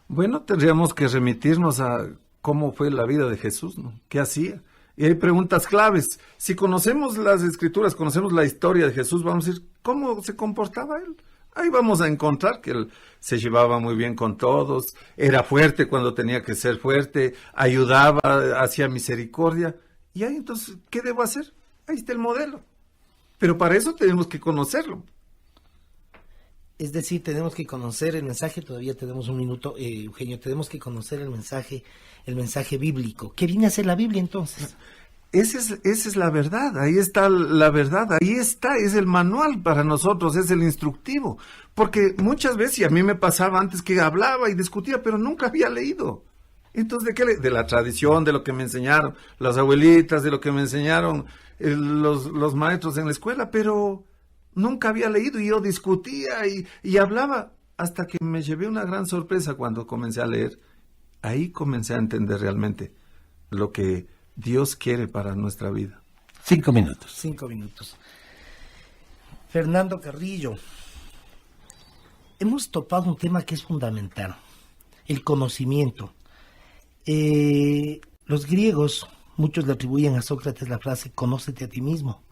Bueno, tendríamos que remitirnos a cómo fue la vida de Jesús, ¿no? ¿Qué hacía? Y hay preguntas claves. Si conocemos las Escrituras, conocemos la historia de Jesús, vamos a decir, ¿cómo se comportaba él? Ahí vamos a encontrar que él se llevaba muy bien con todos, era fuerte cuando tenía que ser fuerte, ayudaba, hacía misericordia. Y ahí entonces, ¿qué debo hacer? Ahí está el modelo. Pero para eso tenemos que conocerlo. Es decir, tenemos que conocer el mensaje, todavía tenemos un minuto, Eugenio, tenemos que conocer el mensaje bíblico. ¿Qué viene a ser la Biblia entonces? Esa es la verdad, ahí está la verdad, ahí está, es el manual para nosotros, es el instructivo. Porque muchas veces, y a mí me pasaba antes que hablaba y discutía, pero nunca había leído. Entonces, de la tradición, de lo que me enseñaron las abuelitas, de lo que me enseñaron los maestros en la escuela, pero nunca había leído y yo discutía y hablaba hasta que me llevé una gran sorpresa cuando comencé a leer. Ahí comencé a entender realmente lo que Dios quiere para nuestra vida. 5 minutos. 5 minutos. Fernando Carrillo, hemos topado un tema que es fundamental, el conocimiento. Los griegos, muchos le atribuyen a Sócrates la frase, conócete a ti mismo.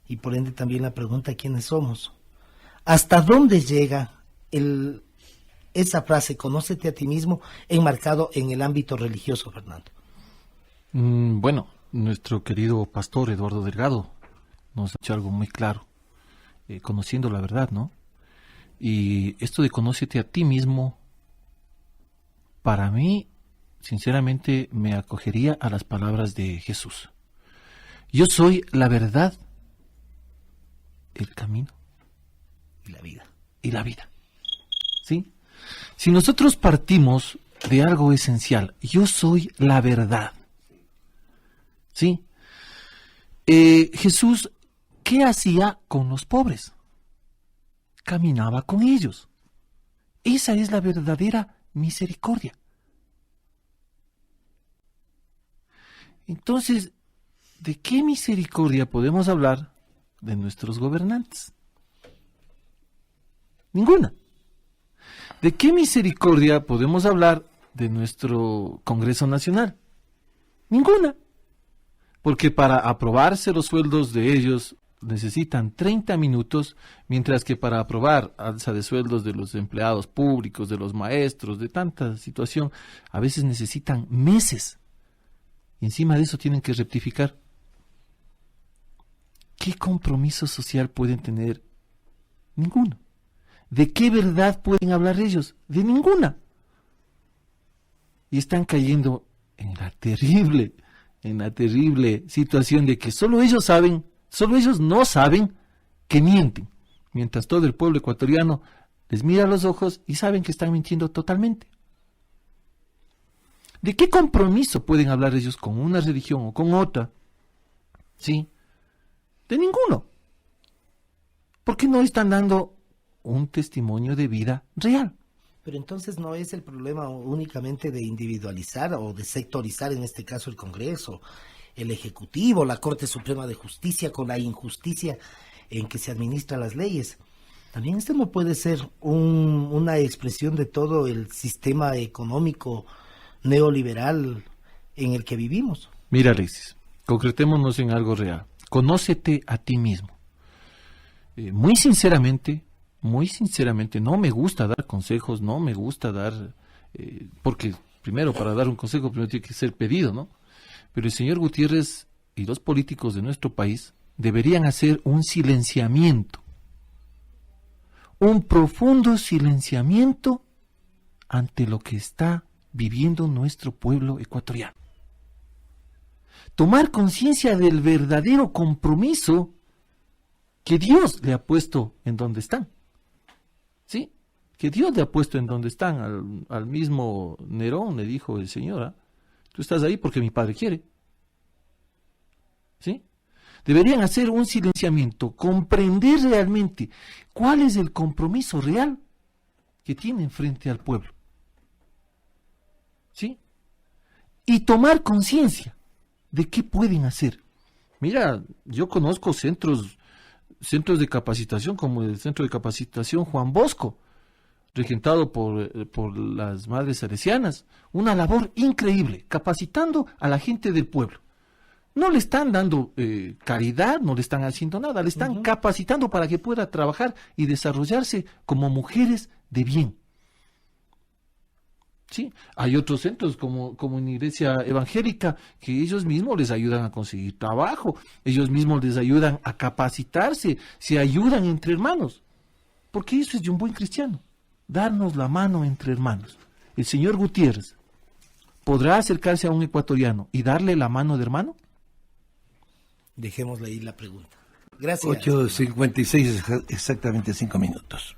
Y por ende también la pregunta, ¿quiénes somos? ¿Hasta dónde llega esa frase, conócete a ti mismo, enmarcado en el ámbito religioso, Fernando? Bueno, nuestro querido pastor Eduardo Delgado nos ha dicho algo muy claro, conociendo la verdad, ¿no? Y esto de conócete a ti mismo, para mí, sinceramente, me acogería a las palabras de Jesús. Yo soy la verdad, el camino Y la vida. y la vida. ¿Sí? Si nosotros partimos de algo esencial, yo soy la verdad. ¿Sí? Jesús, ¿qué hacía con los pobres? Caminaba con ellos. Esa es la verdadera misericordia. Entonces, ¿de qué misericordia podemos hablar de nuestros gobernantes? Ninguna. ¿De qué misericordia podemos hablar de nuestro Congreso Nacional? Ninguna. Porque para aprobarse los sueldos de ellos necesitan 30 minutos, mientras que para aprobar alza de sueldos de los empleados públicos, de los maestros, de tanta situación, a veces necesitan meses. Y encima de eso tienen que rectificar. ¿Qué compromiso social pueden tener? Ninguno. ¿De qué verdad pueden hablar ellos? De ninguna. Y están cayendo en la terrible situación de que solo ellos no saben que mienten, mientras todo el pueblo ecuatoriano les mira a los ojos y saben que están mintiendo totalmente. ¿De qué compromiso pueden hablar ellos con una religión o con otra? ¿Sí? De ninguno. Porque no están dando un testimonio de vida real. Pero entonces no es el problema únicamente de individualizar o de sectorizar, en este caso el Congreso, el Ejecutivo, la Corte Suprema de Justicia, con la injusticia en que se administran las leyes. También esto no puede ser una expresión de todo el sistema económico neoliberal en el que vivimos. Mira, Alexis, concretémonos en algo real. Conócete a ti mismo. Muy sinceramente, no me gusta dar consejos, no me gusta dar, porque primero para dar un consejo primero tiene que ser pedido, ¿no? Pero el señor Gutiérrez y los políticos de nuestro país deberían hacer un silenciamiento, un profundo silenciamiento ante lo que está viviendo nuestro pueblo ecuatoriano. Tomar conciencia del verdadero compromiso que Dios le ha puesto en donde están. ¿Sí? Que Dios le ha puesto en donde están. Al mismo Nerón le dijo el Señor, tú estás ahí porque mi Padre quiere. ¿Sí? Deberían hacer un silenciamiento, comprender realmente cuál es el compromiso real que tienen frente al pueblo. ¿Sí? Y tomar conciencia de qué pueden hacer. Mira, yo conozco centros de capacitación, como el Centro de Capacitación Juan Bosco, regentado por las Madres Salesianas. Una labor increíble, capacitando a la gente del pueblo. No le están dando caridad, no le están haciendo nada, le están capacitando para que pueda trabajar y desarrollarse como mujeres de bien. ¿Sí? Hay otros centros como en Iglesia Evangélica que ellos mismos les ayudan a conseguir trabajo, ellos mismos les ayudan a capacitarse, se ayudan entre hermanos, porque eso es de un buen cristiano, darnos la mano entre hermanos. El señor Gutiérrez podrá acercarse a un ecuatoriano y darle la mano de hermano. Dejémosle ahí la pregunta. Gracias. 8:56, exactamente 5 minutos.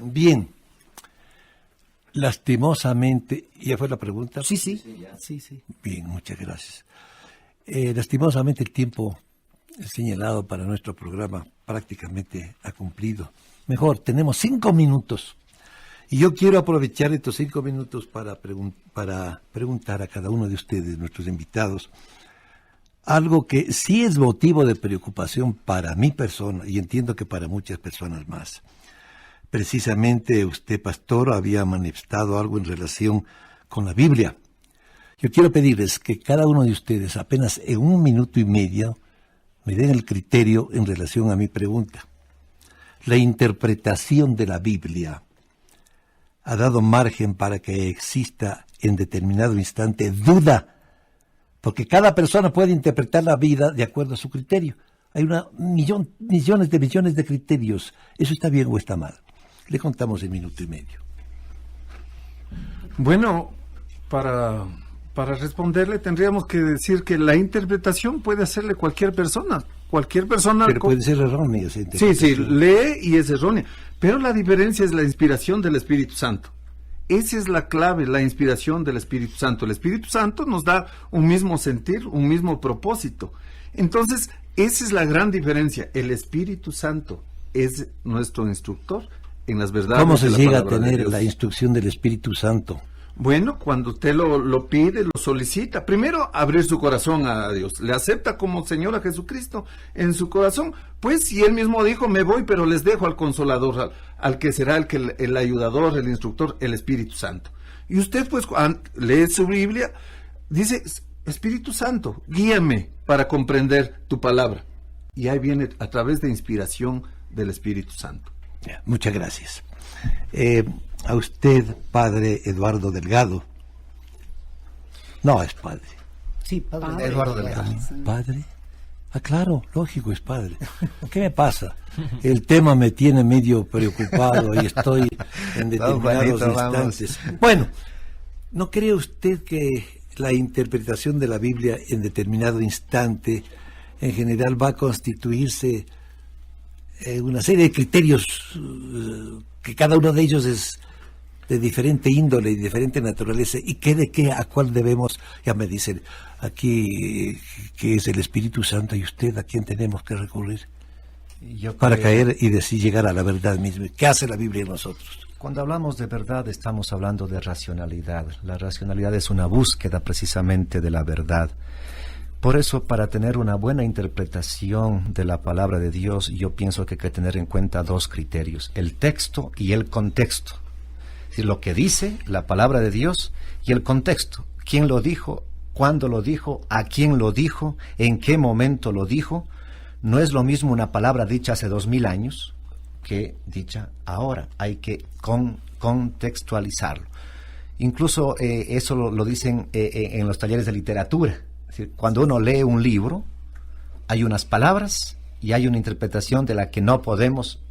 Bien. Lastimosamente, ¿ya fue la pregunta? Sí. Bien, muchas gracias. Lastimosamente el tiempo señalado para nuestro programa prácticamente ha cumplido. Mejor, tenemos 5 minutos. Y yo quiero aprovechar estos 5 minutos para preguntar a cada uno de ustedes, nuestros invitados, algo que sí es motivo de preocupación para mi persona y entiendo que para muchas personas más. Precisamente usted, pastor, había manifestado algo en relación con la Biblia. Yo quiero pedirles que cada uno de ustedes, apenas en 1 minuto y medio, me den el criterio en relación a mi pregunta. La interpretación de la Biblia ha dado margen para que exista en determinado instante duda, porque cada persona puede interpretar la vida de acuerdo a su criterio. Hay millones de criterios. ¿Eso está bien o está mal? Le contamos en 1 minuto y medio. Bueno, para responderle tendríamos que decir que la interpretación puede hacerle cualquier persona. Pero puede ser errónea esa interpretación. Sí, lee y es errónea. Pero la diferencia es la inspiración del Espíritu Santo. Esa es la clave, la inspiración del Espíritu Santo. El Espíritu Santo nos da un mismo sentir, un mismo propósito. Entonces, esa es la gran diferencia. El Espíritu Santo es nuestro instructor. en las verdades. ¿Cómo se de la llega a palabra de tener Dios. la instrucción del Espíritu Santo? Bueno, cuando usted lo pide, lo solicita, primero abrir su corazón a Dios, le acepta como Señor a Jesucristo en su corazón, pues si Él mismo dijo, me voy, pero les dejo al Consolador, al que será el ayudador, el instructor, el Espíritu Santo. Y usted pues lee su Biblia, dice, Espíritu Santo, guíame para comprender tu palabra. Y ahí viene a través de inspiración del Espíritu Santo. Ya, muchas gracias. A usted, padre Eduardo Delgado. No, es padre. Sí, padre. Padre. Eduardo Delgado. ¿Padre? Ah, claro, lógico, es padre. ¿Qué me pasa? El tema me tiene medio preocupado y estoy en determinados Juanito, vamos. instantes. Bueno, ¿no cree usted que la interpretación de la Biblia en determinado instante, en general, va a constituirse una serie de criterios que cada uno de ellos es de diferente índole y diferente naturaleza, y a cuál debemos? Ya me dicen aquí que es el Espíritu Santo, y usted a quién tenemos que recurrir Yo para creo- caer y decir llegar a la verdad misma. ¿Qué hace la Biblia en nosotros? Cuando hablamos de verdad estamos hablando de racionalidad. La racionalidad es una búsqueda precisamente de la verdad. Por eso, para tener una buena interpretación de la palabra de Dios, yo pienso que hay que tener en cuenta dos criterios: el texto y el contexto. Es decir, lo que dice la palabra de Dios y el contexto. ¿Quién lo dijo? ¿Cuándo lo dijo? ¿A quién lo dijo? ¿En qué momento lo dijo? No es lo mismo una palabra dicha hace 2000 años que dicha ahora. Hay que contextualizarlo. Incluso eso lo dicen en los talleres de literatura. Es decir, cuando uno lee un libro, hay unas palabras y hay una interpretación de la que no podemos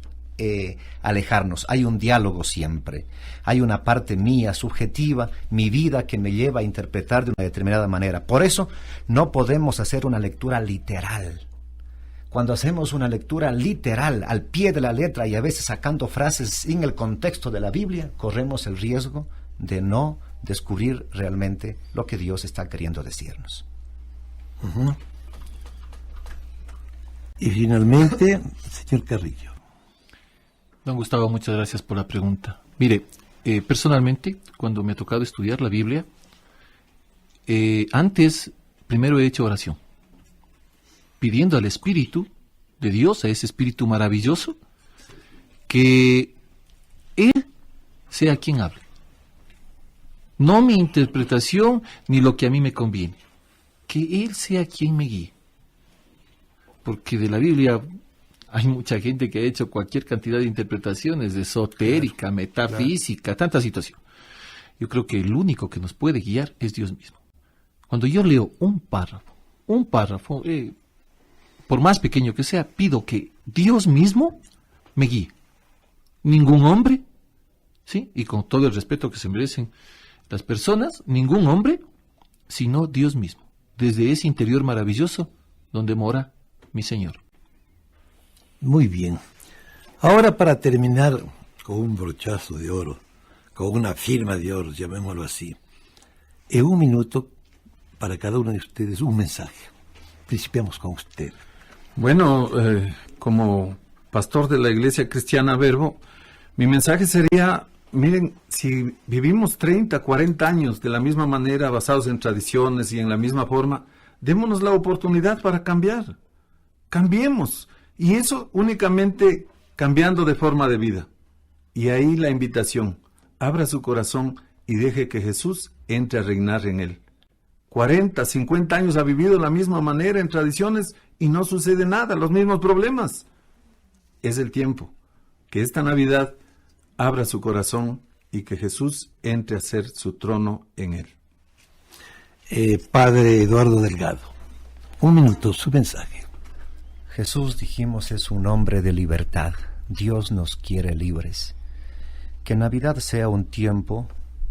alejarnos. Hay un diálogo siempre. Hay una parte mía, subjetiva, mi vida, que me lleva a interpretar de una determinada manera. Por eso no podemos hacer una lectura literal. Cuando hacemos una lectura literal, al pie de la letra, y a veces sacando frases sin el contexto de la Biblia, corremos el riesgo de no descubrir realmente lo que Dios está queriendo decirnos. Y finalmente, señor Carrillo. Don Gustavo, muchas gracias por la pregunta. Mire, personalmente, cuando me ha tocado estudiar la Biblia, antes, primero he hecho oración, pidiendo al Espíritu de Dios, a ese Espíritu maravilloso, que Él sea quien hable. No mi interpretación ni lo que a mí me conviene. Que Él sea quien me guíe. Porque de la Biblia hay mucha gente que ha hecho cualquier cantidad de interpretaciones, esotérica, metafísica, tanta situación. Yo creo que el único que nos puede guiar es Dios mismo. Cuando yo leo un párrafo, por más pequeño que sea, pido que Dios mismo me guíe. Ningún hombre, ¿sí? Y con todo el respeto que se merecen las personas, ningún hombre, sino Dios mismo, desde ese interior maravilloso donde mora mi Señor. Muy bien. Ahora, para terminar con un brochazo de oro, con una firma de oro, llamémoslo así, en un minuto, para cada uno de ustedes, un mensaje. Principiamos con usted. Bueno, como pastor de la Iglesia Cristiana Verbo, mi mensaje sería, miren, si vivimos 30, 40 años de la misma manera, basados en tradiciones y en la misma forma, démonos la oportunidad para cambiar. Cambiemos. Y eso únicamente cambiando de forma de vida. Y ahí la invitación, abra su corazón y deje que Jesús entre a reinar en él. 40, 50 años ha vivido de la misma manera en tradiciones y no sucede nada, los mismos problemas. Es el tiempo que esta Navidad abra su corazón y que Jesús entre a ser su trono en él. Padre Eduardo Delgado, un minuto, su mensaje. Jesús, dijimos, es un hombre de libertad. Dios nos quiere libres. Que Navidad sea un tiempo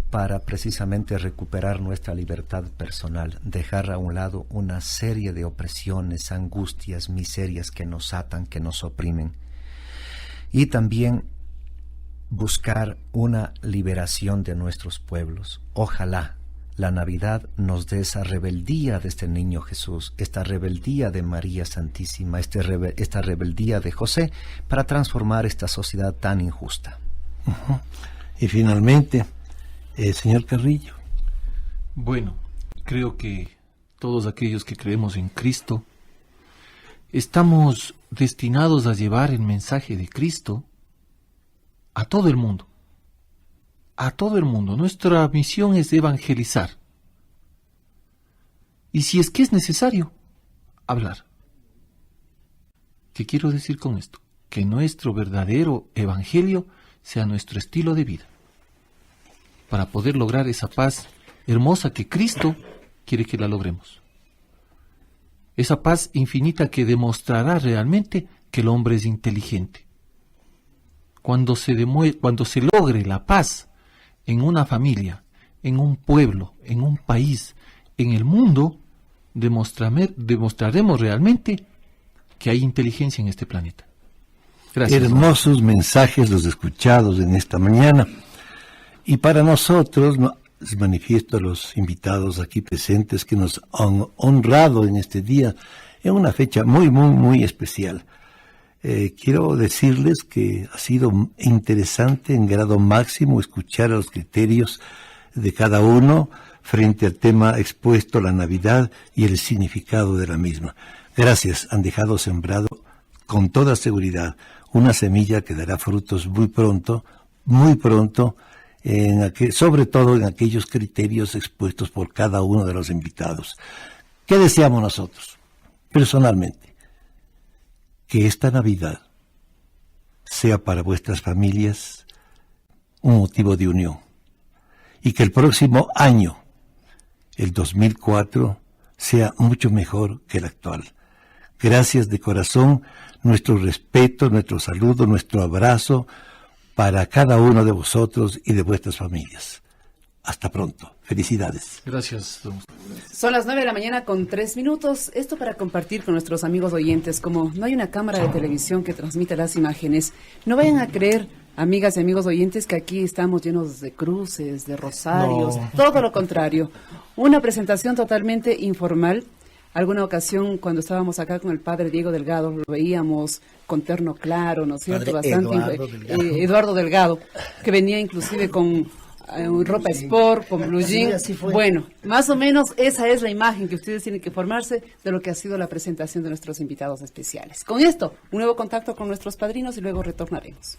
para precisamente recuperar nuestra libertad personal, dejar a un lado una serie de opresiones, angustias, miserias que nos atan, que nos oprimen, y también buscar una liberación de nuestros pueblos. Ojalá la Navidad nos dé esa rebeldía de este niño Jesús, esta rebeldía de María Santísima, esta rebeldía de José, para transformar esta sociedad tan injusta. Y finalmente, señor Carrillo. Bueno, creo que todos aquellos que creemos en Cristo estamos destinados a llevar el mensaje de Cristo a todo el mundo. A todo el mundo. Nuestra misión es evangelizar. Y si es que es necesario, hablar. ¿Qué quiero decir con esto? Que nuestro verdadero evangelio sea nuestro estilo de vida, para poder lograr esa paz hermosa que Cristo quiere que la logremos. Esa paz infinita que demostrará realmente que el hombre es inteligente. Cuando se logre la paz en una familia, en un pueblo, en un país, en el mundo, demostraremos realmente que hay inteligencia en este planeta. Gracias. Hermosos mensajes los escuchados en esta mañana. Y para nosotros, les manifiesto a los invitados aquí presentes que nos han honrado en este día, en una fecha muy, muy, muy especial. Quiero decirles que ha sido interesante en grado máximo escuchar a los criterios de cada uno frente al tema expuesto, la Navidad y el significado de la misma. Gracias, han dejado sembrado con toda seguridad una semilla que dará frutos muy pronto, sobre todo en aquellos criterios expuestos por cada uno de los invitados. ¿Qué deseamos nosotros, personalmente? Que esta Navidad sea para vuestras familias un motivo de unión y que el próximo año, el 2004, sea mucho mejor que el actual. Gracias de corazón, nuestro respeto, nuestro saludo, nuestro abrazo para cada uno de vosotros y de vuestras familias. Hasta pronto. Felicidades. Gracias, don. Son las 9 de la mañana con 3 minutos. Esto para compartir con nuestros amigos oyentes. Como no hay una cámara de televisión que transmita las imágenes, no vayan a creer, amigas y amigos oyentes, que aquí estamos llenos de cruces, de rosarios. No. Todo lo contrario. Una presentación totalmente informal. Alguna ocasión, cuando estábamos acá con el padre Diego Delgado, lo veíamos con terno claro, ¿no es cierto? Eduardo Delgado, que venía inclusive con ropa sport, con blue jean. Bueno, más o menos esa es la imagen que ustedes tienen que formarse de lo que ha sido la presentación de nuestros invitados especiales. Con esto, un nuevo contacto con nuestros padrinos y luego retornaremos.